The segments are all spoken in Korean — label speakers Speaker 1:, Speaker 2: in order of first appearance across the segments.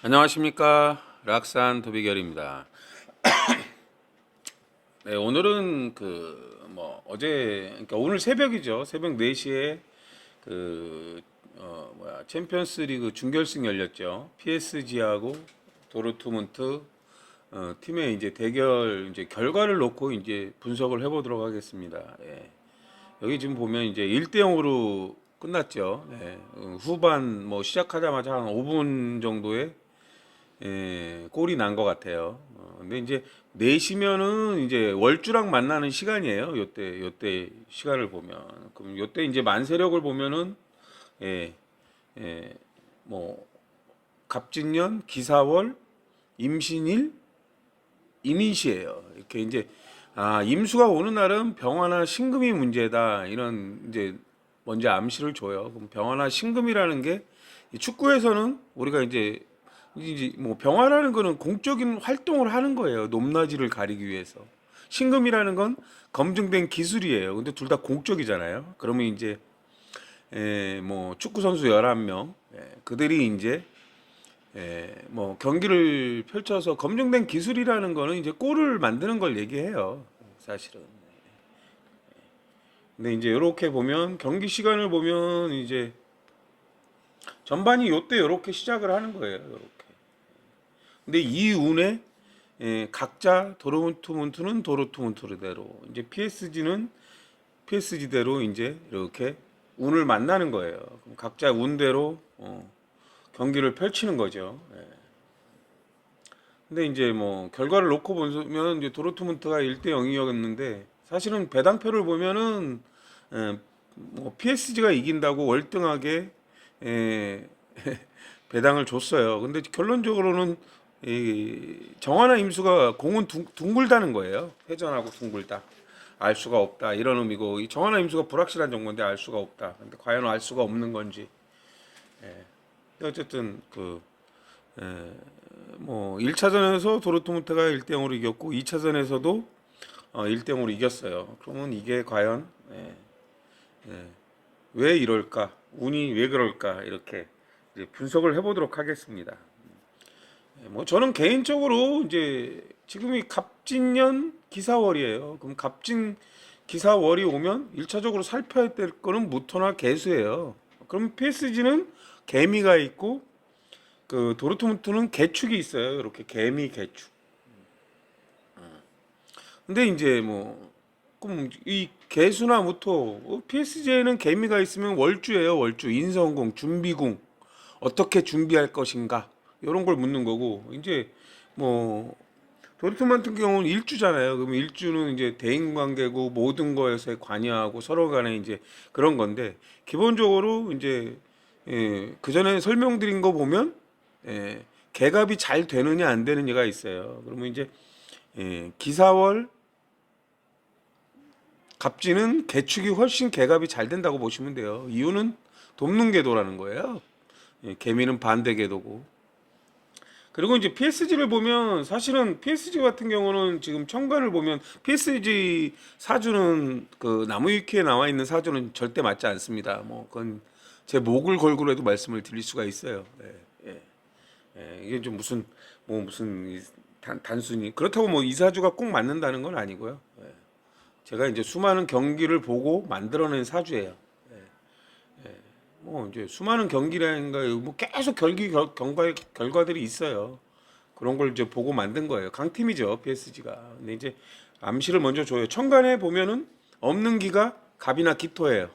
Speaker 1: 안녕하십니까, 락산 도비결입니다. 네, 오늘은 어제, 그러니까 오늘 새벽이죠. 새벽 4시에 챔피언스리그 준결승 열렸죠. PSG하고 도르트문트 팀의 이제 대결 이제 결과를 놓고 이제 분석을 해보도록 하겠습니다. 예. 여기 지금 보면 이제 1대 0으로 끝났죠. 네. 후반 뭐 시작하자마자 한 5분 정도에 골이 난 것 같아요. 근데 이제 4시면은 이제 월주랑 만나는 시간이에요. 요때 시간을 보면. 그럼 요때 이제 만세력을 보면은, 예, 예, 뭐, 갑진년, 기사월, 임신일, 이민시예요. 이렇게 이제, 임수가 오는 날은 병화나 신금이 문제다. 이런 이제 먼저 암시를 줘요. 그럼 병화나 신금이라는 게 이 축구에서는 우리가 이제 뭐 병화라는 거는 공적인 활동을 하는 거예요. 높낮이를 가리기 위해서. 신금이라는 건 검증된 기술이에요. 근데 둘 다 공적이잖아요. 그러면 이제 뭐 축구 선수 11명 그들이 이제 뭐 경기를 펼쳐서 검증된 기술이라는 거는 이제 골을 만드는 걸 얘기해요. 사실은. 근데 이제 이렇게 보면 경기 시간을 보면 이제 전반이 요때 이렇게 시작을 하는 거예요. 요렇게. 근데 이 운에 각자 도르트문트는 도르트문트대로 이제 PSG는 PSG대로 이제 이렇게 운을 만나는 거예요. 그럼 각자 운대로 경기를 펼치는 거죠. 근데 이제 뭐 결과를 놓고 보면 이제 도르트문트가 1대 0이었는데 사실은 배당표를 보면은 뭐 PSG가 이긴다고 월등하게 에, 배당을 줬어요. 근데 결론적으로는 이 정하나 임수가 공은 둥글다는 거예요. 회전하고 둥글다. 알 수가 없다. 이런 의미고 이 정하나 임수가 불확실한 정보인데 알 수가 없다. 근데 과연 알 수가 없는 건지. 어쨌든 뭐 1차전에서 도르트문트가 1대 0으로 이겼고 2차전에서도 1대 0으로 이겼어요. 그러면 이게 과연 왜 이럴까? 운이 왜 그럴까? 이렇게 이제 분석을 해보도록 하겠습니다. 뭐 저는 개인적으로 이제 지금이 갑진년 기사월이에요. 그럼 갑진 기사월이 오면 1차적으로 살펴야 될 거는 무토나 개수예요. 그럼 PSG는 개미가 있고 그 도르트문트는 개축이 있어요. 이렇게 개미 개축. 근데 이제 뭐 그럼 이 개수나 무토 PSG에는 개미가 있으면 월주예요. 월주 인성공 준비궁 어떻게 준비할 것인가 이런 걸 묻는 거고 이제 뭐 도르트문트 같은 경우는 일주잖아요. 그러면 일주는 이제 대인 관계고 모든 거에서 관여하고 서로 간에 이제 그런 건데 기본적으로 이제 그 전에 설명드린 거 보면 개갑이 잘 되느냐 안 되느냐가 있어요. 그러면 이제 기사월 갑진은 개축이 훨씬 개갑이 잘 된다고 보시면 돼요. 이유는 돕는 궤도라는 거예요. 개미는 반대 궤도고. 그리고 이제 PSG를 보면 사실은 PSG 같은 경우는 지금 천간을 보면 PSG 사주는 그 나무위키에 나와 있는 사주는 절대 맞지 않습니다. 뭐 그건 제 목을 걸고라도 말씀을 드릴 수가 있어요. 이게 좀 무슨 단순히 그렇다고 뭐 이 사주가 꼭 맞는다는 건 아니고요. 제가 이제 수많은 경기를 보고 만들어낸 사주예요. 뭐 이제 수많은 경기라든가 뭐 계속 결과들이 있어요. 그런 걸 이제 보고 만든 거예요. 강팀이죠, PSG가. 근데 이제 암시를 먼저 줘요. 천간에 보면은 없는 기가 갑이나 기토예요.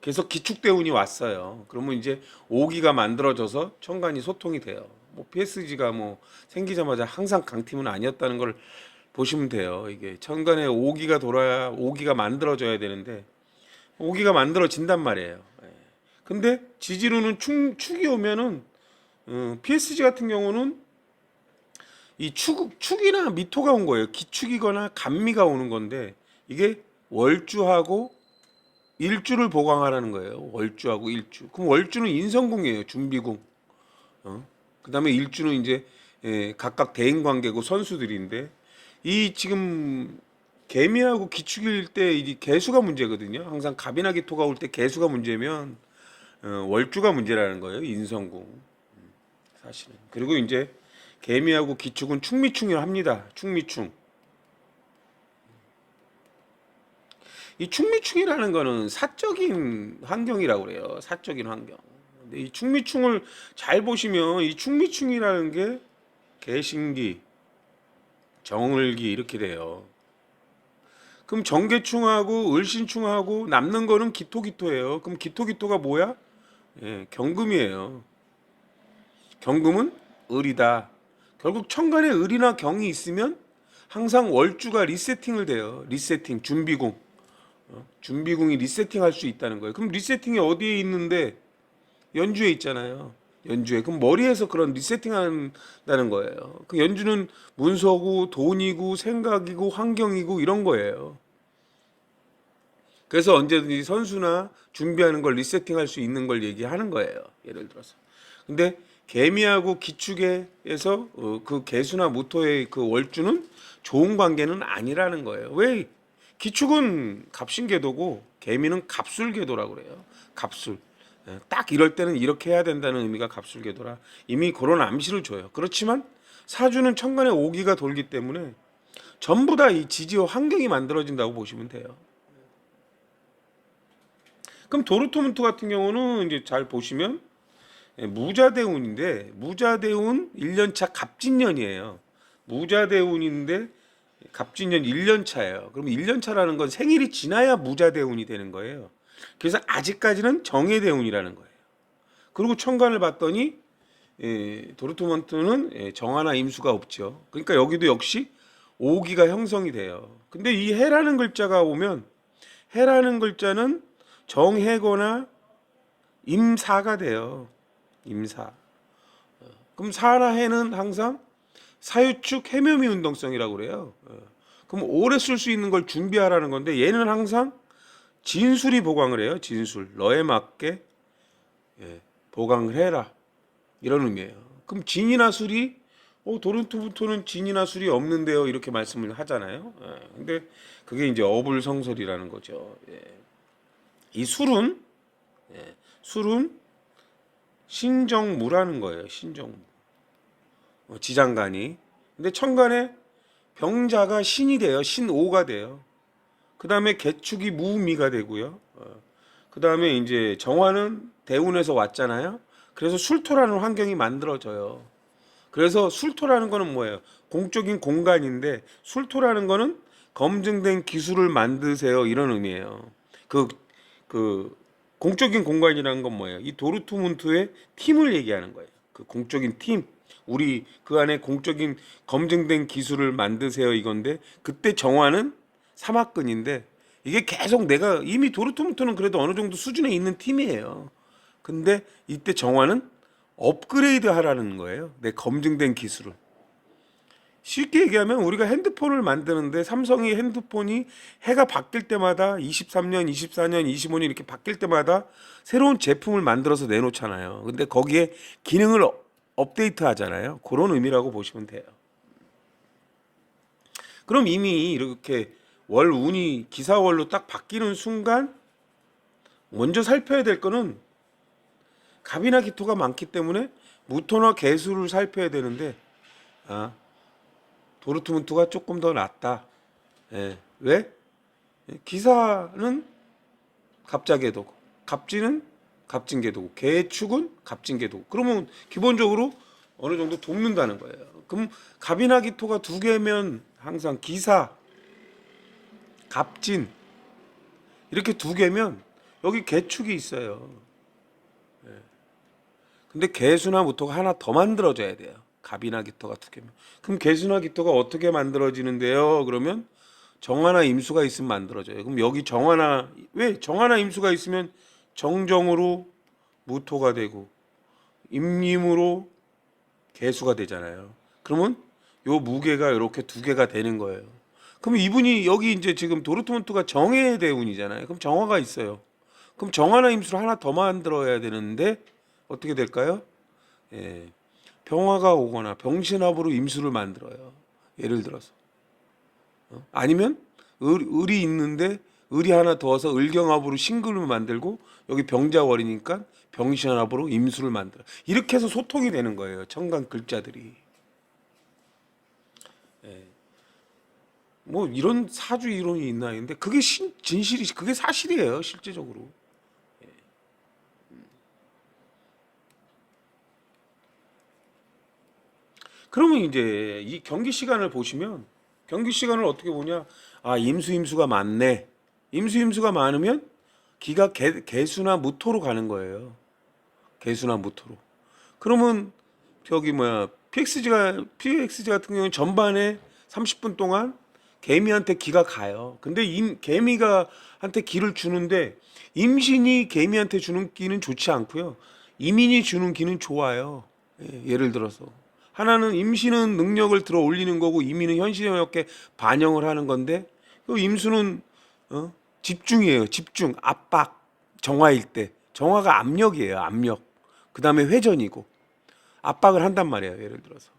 Speaker 1: 계속 기축대운이 왔어요. 그러면 이제 오기가 만들어져서 천간이 소통이 돼요. 뭐 PSG가 뭐 생기자마자 항상 강팀은 아니었다는 걸 보시면 돼요. 이게 천간에 오기가 돌아야 오기가 만들어져야 되는데 오기가 만들어진단 말이에요. 근데 지지로는 축이 오면은 PSG 같은 경우는 이 축이나 미토가 온 거예요. 기축이거나 간미가 오는 건데 이게 월주하고 일주를 보강하라는 거예요. 월주하고 일주. 그럼 월주는 인성궁이에요. 준비궁. 그다음에 일주는 이제 각각 대인 관계고 선수들인데 이 지금 개미하고 기축일 때 이 개수가 문제거든요. 항상 갑이나 기토가 올 때 개수가 문제면 월주가 문제라는 거예요. 인성궁. 사실은. 그리고 이제 개미하고 기축은 충미충을 합니다. 충미충. 이 충미충이라는 거는 사적인 환경이라고 그래요. 사적인 환경. 근데 이 충미충을 잘 보시면 이 충미충이라는 게 개신기, 정을기 이렇게 돼요. 그럼 정계충하고 을신충하고 남는 거는 기토기토예요. 그럼 기토기토가 뭐야? 예, 경금이에요. 경금은 을이다. 결국 천간에 을이나 경이 있으면 항상 월주가 리세팅을 돼요. 리세팅, 준비궁. 준비궁이 리세팅할 수 있다는 거예요. 그럼 리세팅이 어디에 있는데? 연주에 있잖아요. 연주에. 그럼 머리에서 그런 리세팅한다는 거예요. 그 연주는 문서고 돈이고 생각이고 환경이고 이런 거예요. 그래서 언제든지 선수나 준비하는 걸 리세팅할 수 있는 걸 얘기하는 거예요. 예를 들어서. 근데 개미하고 기축에서 그 개수나 모토의 그 월주는 좋은 관계는 아니라는 거예요. 왜? 기축은 갑신궤도고 개미는 갑술궤도라고 그래요. 갑술. 딱 이럴 때는 이렇게 해야 된다는 의미가 갑술궤도라 이미 그런 암시를 줘요. 그렇지만 사주는 천간에 오기가 돌기 때문에 전부 다 이 지지와 환경이 만들어진다고 보시면 돼요. 그럼 도르트문트 같은 경우는 이제 잘 보시면 무자대운인데 무자대운 1년차 갑진년이에요. 무자대운인데 갑진년 1년차예요. 그럼 1년차라는 건 생일이 지나야 무자대운이 되는 거예요. 그래서 아직까지는 정해대운이라는 거예요. 그리고 천간을 봤더니 도르트문트는 정화나 임수가 없죠. 그러니까 여기도 역시 오기가 형성이 돼요. 근데 이 해라는 글자가 오면 해라는 글자는 정해거나 임사가 돼요. 임사. 그럼 사나 해는 항상 사유축 해묘미 운동성이라고 그래요. 그럼 오래 쓸 수 있는 걸 준비하라는 건데 얘는 항상 진술이 보강을 해요. 진술. 너에 맞게 보강을 해라. 이런 의미예요. 그럼 진이나 술이 도르트문트는 진이나 술이 없는데요. 이렇게 말씀을 하잖아요. 근데 그게 이제 어불성설이라는 거죠. 이 술은 신정무라는 거예요. 신정무. 지장간이. 근데 천간에 병자가 신이 돼요. 신오가 돼요. 그 다음에 개축이 무미가 되고요. 그 다음에 이제 정화는 대운에서 왔잖아요. 그래서 술토라는 환경이 만들어져요. 그래서 술토라는 거는 뭐예요? 공적인 공간인데 술토라는 거는 검증된 기술을 만드세요. 이런 의미예요. 그 공적인 공간이라는 건 뭐예요? 이 도르트문트의 팀을 얘기하는 거예요. 그 공적인 팀. 우리 그 안에 공적인 검증된 기술을 만드세요 이건데 그때 정화는 사막근인데 이게 계속 내가 이미 도르트문트는 그래도 어느 정도 수준에 있는 팀이에요. 근데 이때 정화는 업그레이드 하라는 거예요. 내 검증된 기술을. 쉽게 얘기하면 우리가 핸드폰을 만드는데 삼성이 핸드폰이 해가 바뀔 때마다 23년, 24년, 25년 이렇게 바뀔 때마다 새로운 제품을 만들어서 내놓잖아요. 근데 거기에 기능을 업데이트 하잖아요. 그런 의미라고 보시면 돼요. 그럼 이미 이렇게 월 운이 기사월로 딱 바뀌는 순간 먼저 살펴야 될 거는 갑이나 기토가 많기 때문에 무토나 개수를 살펴야 되는데 도르트문트가 조금 더 낫다. 왜? 기사는 갑자궤도고 갑진은 갑진궤도고 개축은 갑진궤도고 그러면 기본적으로 어느 정도 돕는다는 거예요. 그럼 갑이나 기토가 두 개면 항상 기사, 갑진 이렇게 두 개면 여기 개축이 있어요. 근데 개수나 무토가 하나 더 만들어져야 돼요. 갑이나 기토가 두 개면. 그럼 개수나 기토가 어떻게 만들어지는데요? 그러면 정화나 임수가 있으면 만들어져요. 그럼 여기 왜 정화나 임수가 있으면 정정으로 무토가 되고 임임으로 개수가 되잖아요. 그러면 요 무게가 이렇게 두 개가 되는 거예요. 그럼 이분이 여기 이제 지금 도르트문트가 정해의 대운이잖아요. 그럼 정화가 있어요. 그럼 정화나 임수를 하나 더 만들어야 되는데 어떻게 될까요? 병화가 오거나 병신합으로 임수를 만들어요. 예를 들어서. 아니면 을이 있는데 을이 하나 더워서 을경합으로 신금을 만들고 여기 병자월이니까 병신합으로 임수를 만들어. 이렇게 해서 소통이 되는 거예요. 천간 글자들이. 예. 뭐 이런 사주 이론이 있나 했는데 그게 진실이 그게 사실이에요. 실제적으로. 그러면 이제 이 경기 시간을 보시면 경기 시간을 어떻게 보냐? 아, 임수가 많네. 임수가 많으면 기가 개수나 무토로 가는 거예요. 개수나 무토로. 그러면 저기 뭐야 PXG 같은 경우는 전반에 30분 동안 개미한테 기가 가요. 근데 개미가 한테 기를 주는데 임신이 개미한테 주는 기는 좋지 않고요. 이민이 주는 기는 좋아요. 예를 들어서 하나는 임신은 능력을 들어 올리는 거고 이민은 현실에 반영을 하는 건데 그 임수는 집중이에요. 집중, 압박, 정화일 때 정화가 압력이에요. 압력. 그 다음에 회전이고 압박을 한단 말이에요. 예를 들어서.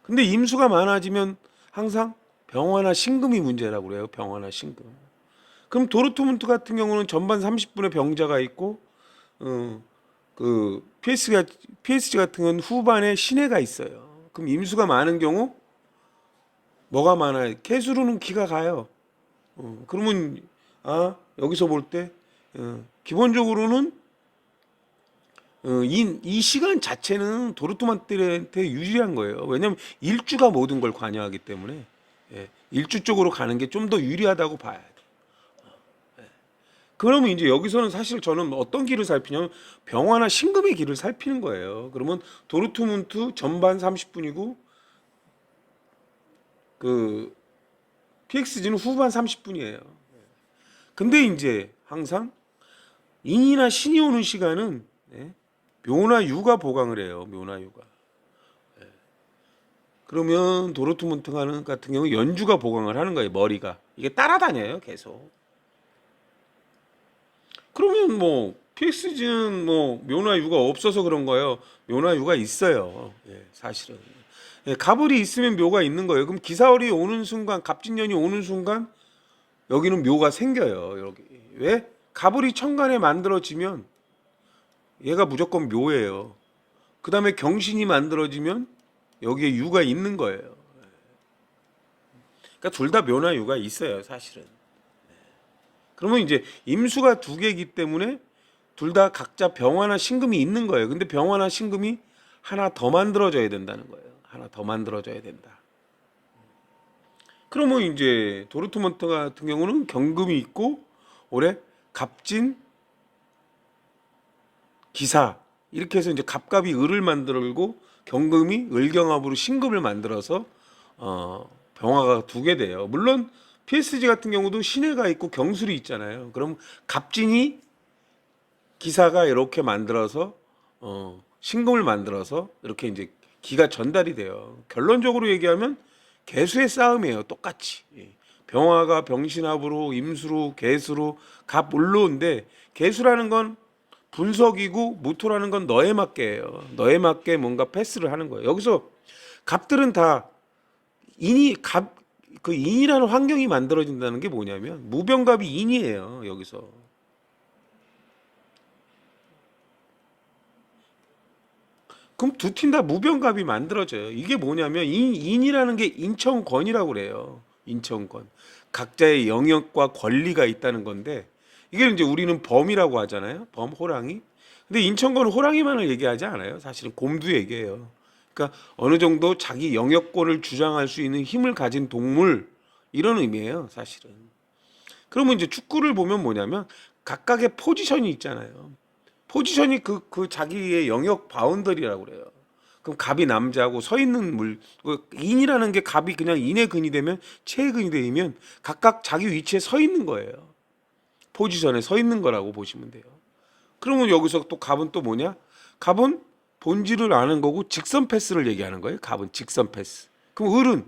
Speaker 1: 근데 임수가 많아지면 항상 병화나 신금이 문제라고 그래요. 병화나 신금. 그럼 도르트문트 같은 경우는 전반 30분에 병자가 있고 그 PSG 같은 경우는 후반에 신해가 있어요. 그럼 임수가 많은 경우 뭐가 많아요? 개수로는 기가 가요. 그러면 여기서 볼 때 기본적으로는 이 시간 자체는 도르트문트한테 유리한 거예요. 왜냐하면 일주가 모든 걸 관여하기 때문에 일주 쪽으로 가는 게 좀 더 유리하다고 봐야 돼. 그러면 이제 여기서는 사실 저는 어떤 길을 살피냐면 병화나 신금의 길을 살피는 거예요. 그러면 도르트문트 전반 30분이고 그 PXG는 후반 30분이에요. 근데 이제 항상 인이나 신이 오는 시간은 묘나 유가 보강을 해요. 묘나 유가. 그러면 도르트문트 같은 경우 연주가 보강을 하는 거예요. 머리가. 이게 따라다녀요. 계속. 그러면 뭐 PXG는 뭐 묘나 유가 없어서 그런 거예요. 묘나 유가 있어요. 사실은. 갑을이 있으면 묘가 있는 거예요. 그럼 기사월이 오는 순간, 갑진년이 오는 순간 여기는 묘가 생겨요. 여기. 왜? 갑을이 천간에 만들어지면 얘가 무조건 묘예요. 그 다음에 경신이 만들어지면 여기에 유가 있는 거예요. 그러니까 둘 다 묘나 유가 있어요, 사실은. 그러면 이제 임수가 두 개이기 때문에 둘 다 각자 병화나 신금이 있는 거예요. 근데 병화나 신금이 하나 더 만들어져야 된다는 거예요. 하나 더 만들어져야 된다. 그러면 이제 도르트문트 같은 경우는 경금이 있고 올해 갑진, 기사 이렇게 해서 이제 갑갑이 을을 만들고 경금이 을경합으로 신금을 만들어서 병화가 두 개 돼요. 물론 PSG 같은 경우도 신해가 있고 경술이 있잖아요. 그럼 갑진이 기사가 이렇게 만들어서 신금을 만들어서 이렇게 이제 기가 전달이 돼요. 결론적으로 얘기하면 개수의 싸움이에요. 똑같이. 병화가 병신합으로 임수로 개수로 갑을로인데 개수라는 건 분석이고 무토라는 건 너에 맞게예요. 너에 맞게 뭔가 패스를 하는 거예요. 여기서 갑들은 다 그 인이라는 환경이 만들어진다는 게 뭐냐면 무병갑이 인이에요. 여기서. 그럼 두 팀 다 무병갑이 만들어져요. 이게 뭐냐면 인이라는 게 인천권이라고 그래요. 인천권. 각자의 영역과 권리가 있다는 건데 이게 이제 우리는 범이라고 하잖아요. 범 호랑이. 근데 인천권은 호랑이만을 얘기하지 않아요. 사실은 곰도 얘기해요. 그러니까 어느 정도 자기 영역권을 주장할 수 있는 힘을 가진 동물 이런 의미예요. 사실은. 그러면 이제 축구를 보면 뭐냐면 각각의 포지션이 있잖아요. 포지션이 그 자기의 영역 바운더리라고 그래요. 그럼 갑이 남자고 서 있는 인이라는 게 갑이 그냥 인의 근이 되면 체의 근이 되면 각각 자기 위치에 서 있는 거예요. 포지션에 서 있는 거라고 보시면 돼요. 그러면 여기서 또 갑은 또 뭐냐? 갑은 본질을 아는 거고 직선 패스를 얘기하는 거예요. 갑은 직선 패스. 그럼 을은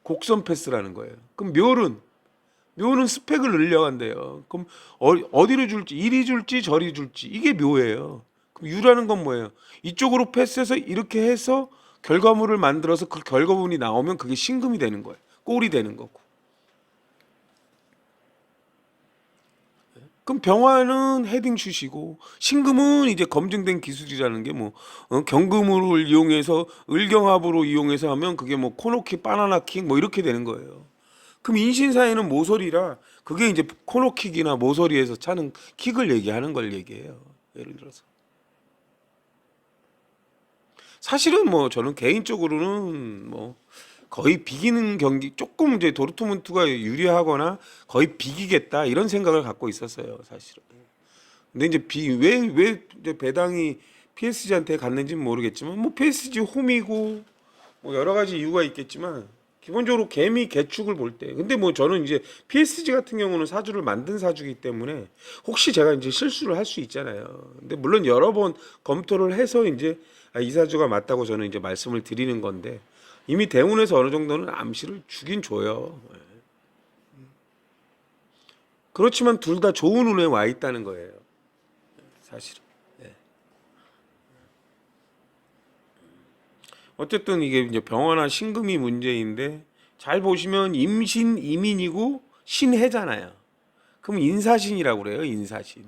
Speaker 1: 곡선 패스라는 거예요. 그럼 묘는 스펙을 늘려간대요. 그럼 어디로 줄지 이리 줄지 저리 줄지 이게 묘예요. 그럼 유라는 건 뭐예요? 이쪽으로 패스해서 이렇게 해서 결과물을 만들어서 그 결과물이 나오면 그게 신금이 되는 거예요. 꼴이 되는 거고. 그럼 병화는 헤딩슛이고 신금은 이제 검증된 기술이라는 게 뭐 경금을 이용해서 을경합으로 이용해서 하면 그게 뭐 코너킥, 바나나킥 뭐 이렇게 되는 거예요. 그럼 인신사에는 모서리라 그게 이제 코너킥이나 모서리에서 차는 킥을 얘기하는 걸 얘기해요. 예를 들어서 사실은 뭐 저는 개인적으로는 뭐 거의 비기는 경기 조금 이제 도르트문트가 유리하거나 거의 비기겠다 이런 생각을 갖고 있었어요 사실은. 근데 이제 왜 이제 배당이 PSG한테 갔는지는 모르겠지만 뭐 PSG 홈이고 뭐 여러 가지 이유가 있겠지만 기본적으로 개미 개축을 볼 때 근데 뭐 저는 이제 PSG 같은 경우는 사주를 만든 사주이기 때문에 혹시 제가 이제 실수를 할 수 있잖아요. 근데 물론 여러 번 검토를 해서 이제 이 사주가 맞다고 저는 이제 말씀을 드리는 건데 이미 대운에서 어느 정도는 암시를 주긴 줘요. 그렇지만 둘 다 좋은 운에 와 있다는 거예요. 사실은. 네. 어쨌든 이게 이제 병화나 신금이 문제인데 잘 보시면 임신 이민이고 신해잖아요. 그럼 인사신이라고 그래요. 인사신.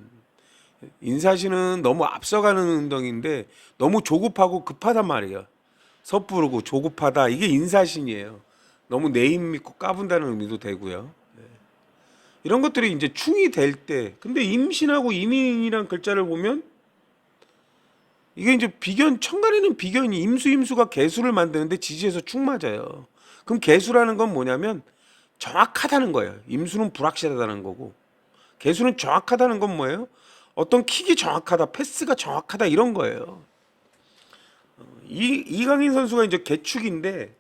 Speaker 1: 인사신은 너무 앞서가는 운동인데 너무 조급하고 급하단 말이에요. 섣부르고 조급하다. 이게 인사신이에요. 너무 내 힘 믿고 까분다는 의미도 되고요. 이런 것들이 이제 충이 될 때, 근데 임신하고 이민이란 글자를 보면 이게 이제 비견, 천간에는 비견이 임수가 개수를 만드는데 지지에서 충 맞아요. 그럼 개수라는 건 뭐냐면 정확하다는 거예요. 임수는 불확실하다는 거고, 개수는 정확하다는 건 뭐예요? 어떤 킥이 정확하다, 패스가 정확하다 이런 거예요. 이강인 선수가 이제 개축인데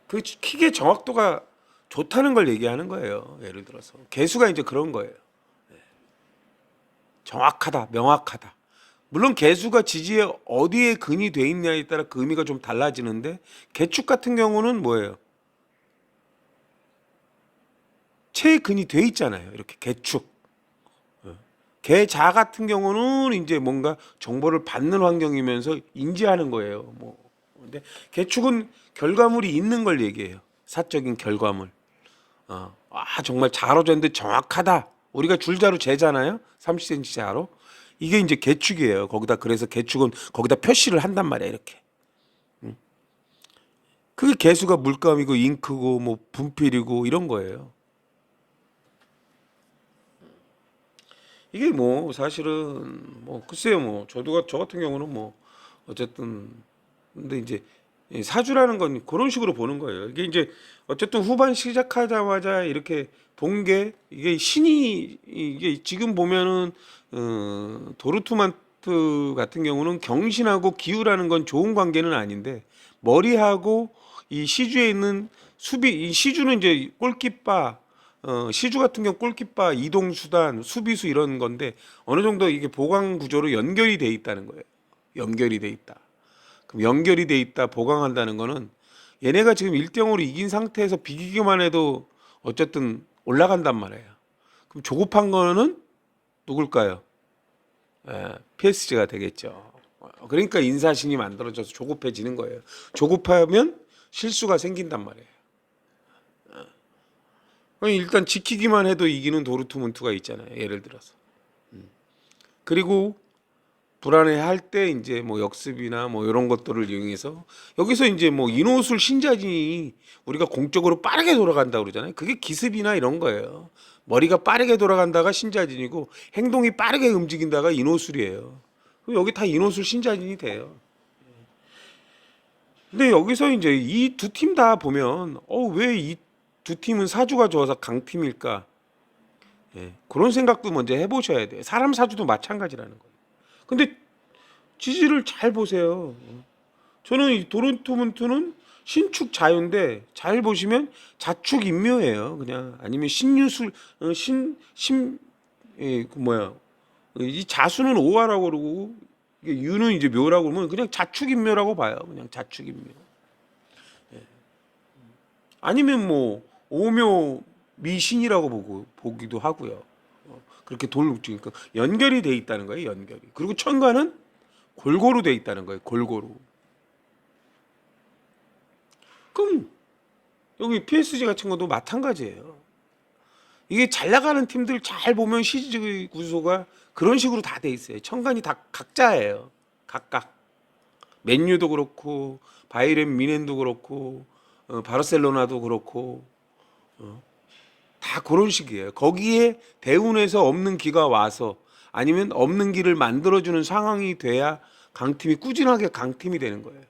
Speaker 1: 그 킥의 정확도가 좋다는 걸 얘기하는 거예요. 예를 들어서 개수가 이제 그런 거예요. 정확하다, 명확하다. 물론 개수가 지지에 어디에 근이 돼 있냐에 따라 그 의미가 좀 달라지는데 개축 같은 경우는 뭐예요? 체에 근이 돼 있잖아요. 이렇게 개축. 개자 같은 경우는 이제 뭔가 정보를 받는 환경이면서 인지하는 거예요. 뭐 근데 개축은 결과물이 있는 걸 얘기해요. 사적인 결과물. 정말 자로졌는데 정확하다. 우리가 줄자로 재잖아요. 30cm 자로. 이게 이제 개축이에요. 거기다 그래서 개축은 거기다 표시를 한단 말이야 이렇게. 그게 개수가 물감이고 잉크고 뭐 분필이고 이런 거예요. 이게 뭐 사실은 뭐 글쎄요 뭐 저 같은 경우는 뭐 어쨌든 근데 이제 사주라는 건 그런 식으로 보는 거예요. 이게 이제 어쨌든 후반 시작하자마자 이렇게 본 게 이게 신이 이게 지금 보면은 도르트만트 같은 경우는 경신하고 기우라는 건 좋은 관계는 아닌데 머리하고 이 시주에 있는 수비 이 시주는 이제 골키파 시주 같은 경우 골키파 이동 수단 수비수 이런 건데 어느 정도 이게 보강 구조로 연결이 돼 있다는 거예요. 연결이 돼 있다. 그럼 연결이 돼 있다 보강한다는 거는 얘네가 지금 1대0으로 이긴 상태에서 비기기만 해도 어쨌든 올라간단 말이에요. 그럼 조급한 거는 누굴까요? PSG가 되겠죠. 그러니까 인사신이 만들어져서 조급해지는 거예요. 조급하면 실수가 생긴단 말이에요. 일단 지키기만 해도 이기는 도르트문트가 있잖아요. 예를 들어서. 그리고 불안해할 때 이제 뭐 역습이나 뭐 이런 것들을 이용해서 여기서 이제 뭐 인호술 신자진이 우리가 공적으로 빠르게 돌아간다 그러잖아요. 그게 기습이나 이런 거예요. 머리가 빠르게 돌아간다가 신자진이고 행동이 빠르게 움직인다가 인호술이에요. 여기 다 인호술 신자진이 돼요. 근데 여기서 이제 이 두 팀 다 보면 왜 이 두 팀은 사주가 좋아서 강팀일까? 그런 생각도 먼저 해보셔야 돼요. 사람 사주도 마찬가지라는 거예요. 근데 지지를 잘 보세요. 저는 이 도르트문트는 신축 자유인데 잘 보시면 자축 인묘예요. 그냥 아니면 신유술 신신 그 뭐야 이 자수는 오화라고 그러고 이게 유는 이제 묘라고 그러면 그냥 자축 인묘라고 봐요. 그냥 자축 인묘. 아니면 뭐 오묘 미신이라고 보기도 하고요. 그렇게 그러니까 연결이 돼 있다는 거예요. 연결이. 그리고 천간은 골고루 돼 있다는 거예요. 골고루. 그럼 여기 PSG 같은 것도 마찬가지예요. 이게 잘 나가는 팀들 잘 보면 시즈 구조가 그런 식으로 다 돼 있어요. 천간이 다 각자예요. 각각. 맨유도 그렇고 바이에른 미넨도 그렇고 바르셀로나도 그렇고 다 그런 식이에요. 거기에 대운에서 없는 기가 와서 아니면 없는 기를 만들어주는 상황이 돼야 강팀이 꾸준하게 강팀이 되는 거예요.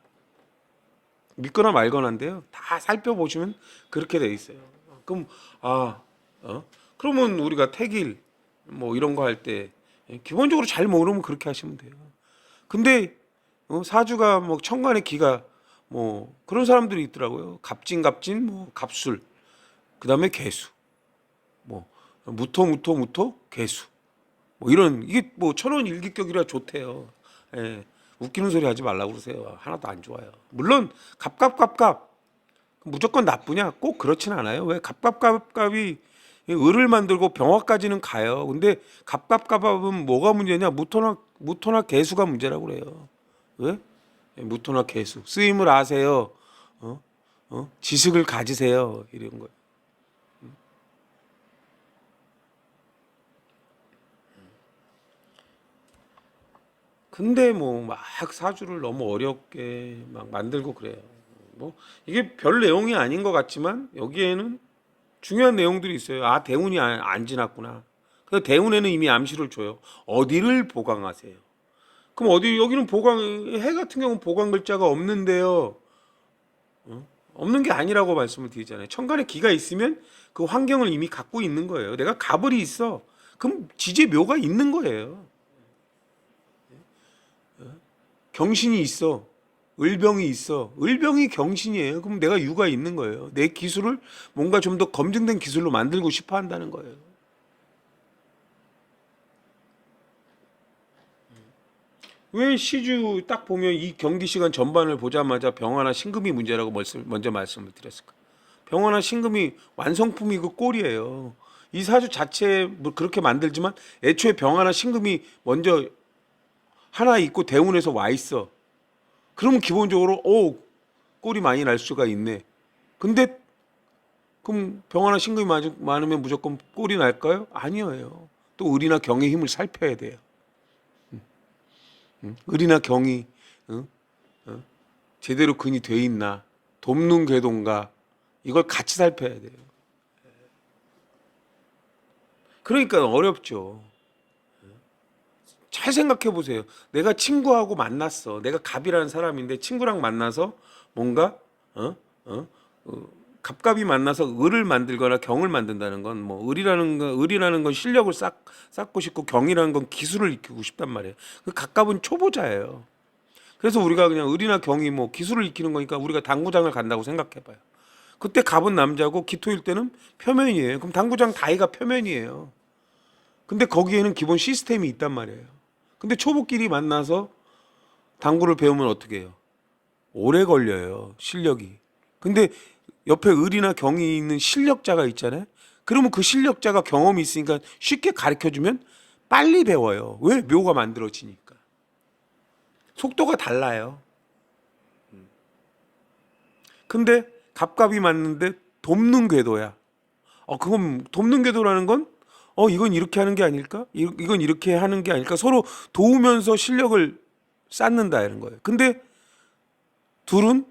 Speaker 1: 믿거나 말거나인데요. 다 살펴보시면 그렇게 돼 있어요. 그럼 그러면 우리가 택일 뭐 이런 거 할 때 기본적으로 잘 모르면 그렇게 하시면 돼요. 근데 사주가 뭐 천간의 기가 뭐 그런 사람들이 있더라고요. 갑진 뭐 갑술 그다음에 개수 뭐 무토 개수 뭐 이런 이게 뭐 천원 일기격이라 좋대요. 예, 웃기는 소리 하지 말라고 그러세요. 하나도 안 좋아요. 물론 갑갑갑갑 무조건 나쁘냐? 꼭 그렇진 않아요. 왜 갑갑갑갑이 을을 만들고 병화까지는 가요. 근데 갑갑갑갑은 뭐가 문제냐? 무토나 개수가 문제라고 그래요. 왜? 무토나 개수 쓰임을 아세요. 지식을 가지세요. 이런 거예요. 근데 뭐 막 사주를 너무 어렵게 막 만들고 그래요. 뭐 이게 별 내용이 아닌 것 같지만 여기에는 중요한 내용들이 있어요. 아, 대운이 안 지났구나. 그 대운에는 이미 암시를 줘요. 어디를 보강하세요. 그럼 어디 여기는 보강 해 같은 경우는 보강 글자가 없는데요. 없는 게 아니라고 말씀을 드리잖아요. 천간에 기가 있으면 그 환경을 이미 갖고 있는 거예요. 내가 가불이 있어. 그럼 지지의 묘가 있는 거예요. 경신이 있어. 을병이 있어. 을병이 경신이에요. 그럼 내가 유가 있는 거예요. 내 기술을 뭔가 좀 더 검증된 기술로 만들고 싶어 한다는 거예요. 왜 시주 딱 보면 이 경기 시간 전반을 보자마자 병화나 신금이 문제라고 먼저 말씀을 드렸을까? 병화나 신금이 완성품이 그 꼴이에요. 이 사주 자체에 뭐 그렇게 만들지만 애초에 병화나 신금이 먼저 하나 있고 대운에서 와 있어. 그러면 기본적으로 꼴이 많이 날 수가 있네. 근데 그럼 병화나 신금이 많으면 무조건 꼴이 날까요? 아니에요. 또 을이나 경의 힘을 살펴야 돼요. 을이나 경이 제대로 근이 돼 있나, 돕는 궤도인가 이걸 같이 살펴야 돼요. 그러니까 어렵죠. 잘 생각해 보세요. 내가 친구하고 만났어. 내가 갑이라는 사람인데 친구랑 만나서 뭔가 갑갑이 만나서 을을 만들거나 경을 만든다는 건 뭐 을이라는 건 실력을 쌓고 싶고 경이라는 건 기술을 익히고 싶단 말이에요. 그 갑갑은 초보자예요. 그래서 우리가 그냥 을이나 경이 뭐 기술을 익히는 거니까 우리가 당구장을 간다고 생각해봐요. 그때 갑은 남자고 기토일 때는 표면이에요. 그럼 당구장 다이가 표면이에요. 근데 거기에는 기본 시스템이 있단 말이에요. 근데 초보끼리 만나서 당구를 배우면 어떻게 해요? 오래 걸려요. 실력이. 근데 옆에 을이나 경이 있는 실력자가 있잖아요. 그러면 그 실력자가 경험이 있으니까 쉽게 가르쳐주면 빨리 배워요. 왜? 묘가 만들어지니까. 속도가 달라요. 근데 갑갑이 맞는데 돕는 궤도야. 그건 돕는 궤도라는 건 이건 이렇게 하는 게 아닐까? 이건 이렇게 하는 게 아닐까? 서로 도우면서 실력을 쌓는다 이런 거예요. 근데 둘은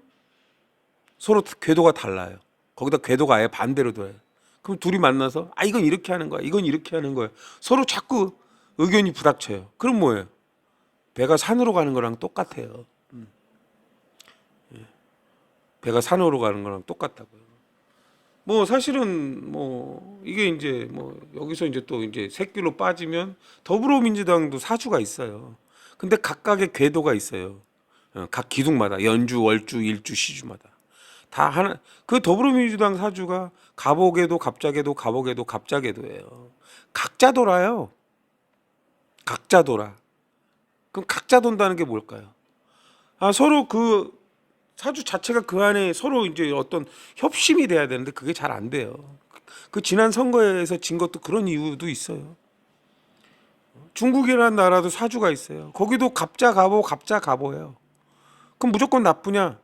Speaker 1: 서로 궤도가 달라요. 거기다 궤도가 아예 반대로 돼요. 그럼 둘이 만나서 이건 이렇게 하는 거야. 이건 이렇게 하는 거야. 서로 자꾸 의견이 부닥쳐요. 그럼 뭐예요? 배가 산으로 가는 거랑 똑같아요. 배가 산으로 가는 거랑 똑같다고요. 뭐 사실은 뭐 이게 이제 뭐 여기서 이제 또 이제 새끼로 빠지면 더불어민주당도 사주가 있어요. 근데 각각의 궤도가 있어요. 각 기둥마다 연주, 월주, 일주, 시주마다 다 하나. 그 더불어민주당 사주가 갑오개도, 갑자개도, 갑오개도, 갑자개도예요. 각자 돌아요. 각자 돌아. 그럼 각자 돈다는 게 뭘까요? 서로 그 사주 자체가 그 안에 서로 이제 어떤 협심이 돼야 되는데 그게 잘 안 돼요. 그 지난 선거에서 진 것도 그런 이유도 있어요. 중국이라는 나라도 사주가 있어요. 거기도 갑자 갑오 갑자 갑오예요. 그럼 무조건 나쁘냐?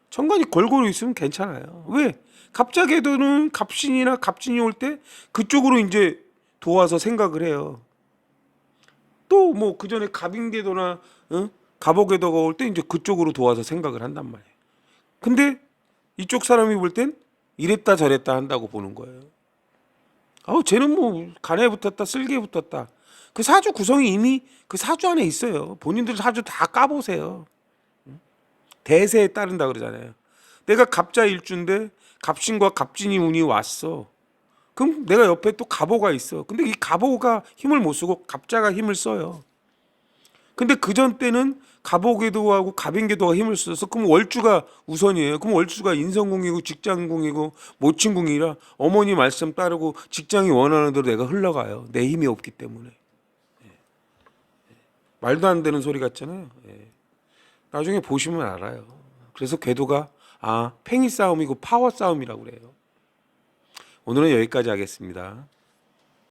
Speaker 1: 정관이 골고루 있으면 괜찮아요. 왜? 갑자기도는 갑신이나 갑진이 올 때 그쪽으로 이제 도와서 생각을 해요. 또 뭐 그 전에 갑인계도나 갑오계도가 올 때 이제 그쪽으로 도와서 생각을 한단 말이에요. 근데 이쪽 사람이 볼 땐 이랬다 저랬다 한다고 보는 거예요. 아우 쟤는 뭐 간에 붙었다 쓸개에 붙었다. 그 사주 구성이 이미 그 사주 안에 있어요. 본인들 사주 다 까보세요. 대세에 따른다 그러잖아요. 내가 갑자 일주인데 갑신과 갑진이 운이 왔어. 그럼 내가 옆에 또 갑오가 있어. 근데 이 갑오가 힘을 못 쓰고 갑자가 힘을 써요. 근데 그전 때는 갑오계도하고 갑인계도가 힘을 써서 그럼 월주가 우선이에요. 그럼 월주가 인성궁이고 직장궁이고 모친궁이라 어머니 말씀 따르고 직장이 원하는 대로 내가 흘러가요. 내 힘이 없기 때문에. 말도 안 되는 소리 같잖아요. 나중에 보시면 알아요. 그래서 궤도가 팽이 싸움이고 파워 싸움이라고 그래요. 오늘은 여기까지 하겠습니다.